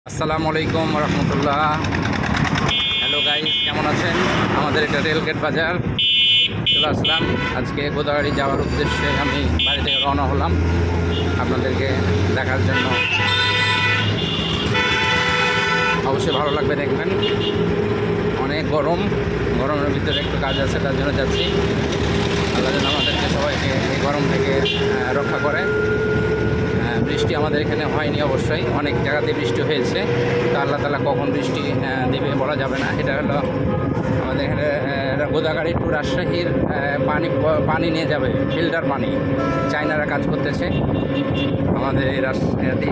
আসসালামু আলাইকুম রহমতুল্লাহ। Hello guys, কেমন আছেন? আমাদের এটা রেলগেট বাজার চলে আসলাম। আজকে গোদাগাড়ি যাওয়ার উদ্দেশ্যে আমি বাড়ি থেকে রওনা হলাম আপনাদেরকে দেখার জন্য। অবশ্যই ভালো লাগবে, দেখবেন। অনেক গরম, গরমের ভিতরে একটু কাজ আছে, তার জন্য যাচ্ছি। আল্লাহ যেন আমাদেরকে সবাইকে এই গরম থেকে রক্ষা করে। বৃষ্টি আমাদের এখানে হয়নি, অবশ্যই অনেক জায়গাতে বৃষ্টি হয়েছে, তো আল্লাহ তাআলা কখন বৃষ্টি দেবে বলা যাবে না। এটা হলো আমাদের এখানে গোদাগাড়ি টু রাজশাহীর পানি নিয়ে যাবে, ফিল্টার পানি। চায়নারা কাজ করতেছে আমাদের এই রাজশাহীতে,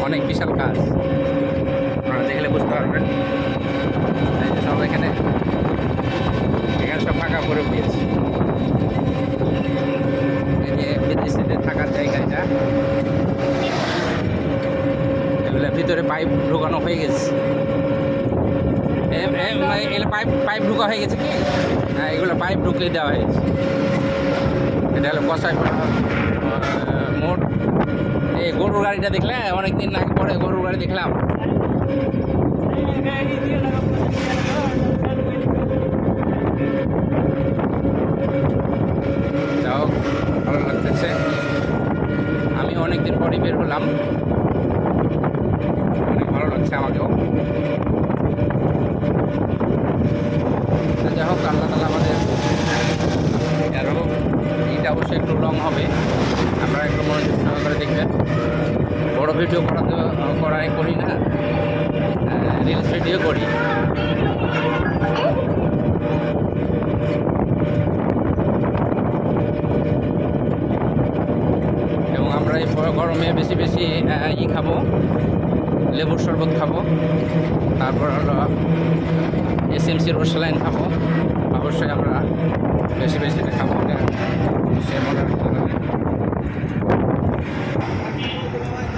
অনেক বিশাল কাজ, আপনারা দেখলে বুঝতে পারবেন। এই যে সব এখানে সব ফাঁকা করে দিয়েছে। এই যে বিদেশিদের থাকার জায়গা, এটা এগুলো ভিতরে পাইপ ঢোকানো হয়ে গেছে। পাইপ ঢোকা হয়ে গেছে কি? হ্যাঁ, এগুলো পাইপ ঢুকিয়ে দেওয়া হয়েছে। এটা হলো কষাইপাড়া মোড়। এই গরুর গাড়িটা দেখলে, অনেকদিন আগে পরে গরুর গাড়ি দেখলাম। যাও, ভালো লাগতেছে। আমি অনেকদিন পরই বের হলাম, অনেক ভালো লাগছে আমাকেও। যাই হোক, আল্লাহ তাআলা আমাদের আরও এইটা অবশ্যই একটু রং হবে, আপনারা একটু মনোযোগ সহকারে দেখবেন। বড় ভিডিও করি না, রিলস ভিডিও করি। এবং আমরা এই গরমে বেশি বেশি খাবো, লেবুর শরবত খাবো, তারপর হলো SMC রোশলাইন খাবো। অবশ্যই আমরা বেশি বেশি খাবো, সে মনে রাখতে হবে।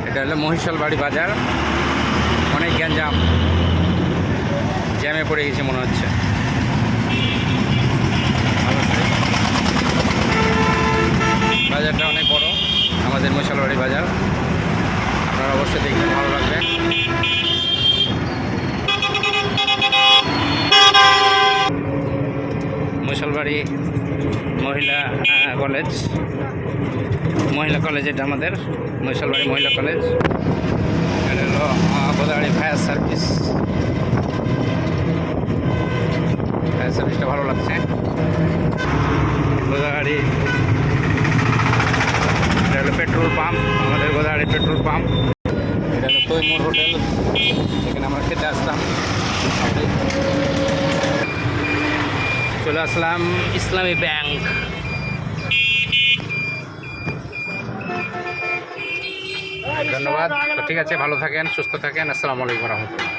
এটা হলো মহিষালবাড়ি বাজার। অনেক গ্যাঞ্জাম, জ্যামে পড়ে গেছে মনে হচ্ছে। বাজারটা অনেক বড়, আমাদের মহিষালবাড়ি বাজার। আপনারা অবশ্যই দেখবেন, ভালো লাগবে। মহিষালবাড়ি মহিলা কলেজ, এটা আমাদের মহিষালবাড়ি মহিলা কলেজ। এটা হলো গোদাগাড়ি ফায়ার সার্ভিসটা ভালো লাগছে। গোদাগাড়ি, এটা হলো পেট্রোল পাম্প, আমাদের গোদাগাড়ি পেট্রোল পাম্প। এটা হলো তৈমুর হোটেল, সেখানে আমরা খেতে আসতাম। চলে আসলাম ইসলামী ব্যাংক। ধন্যবাদ। তো ঠিক আছে, ভালো থাকেন, সুস্থ থাকেন। আসসালামু আলাইকুম রহমতুল্লাহ।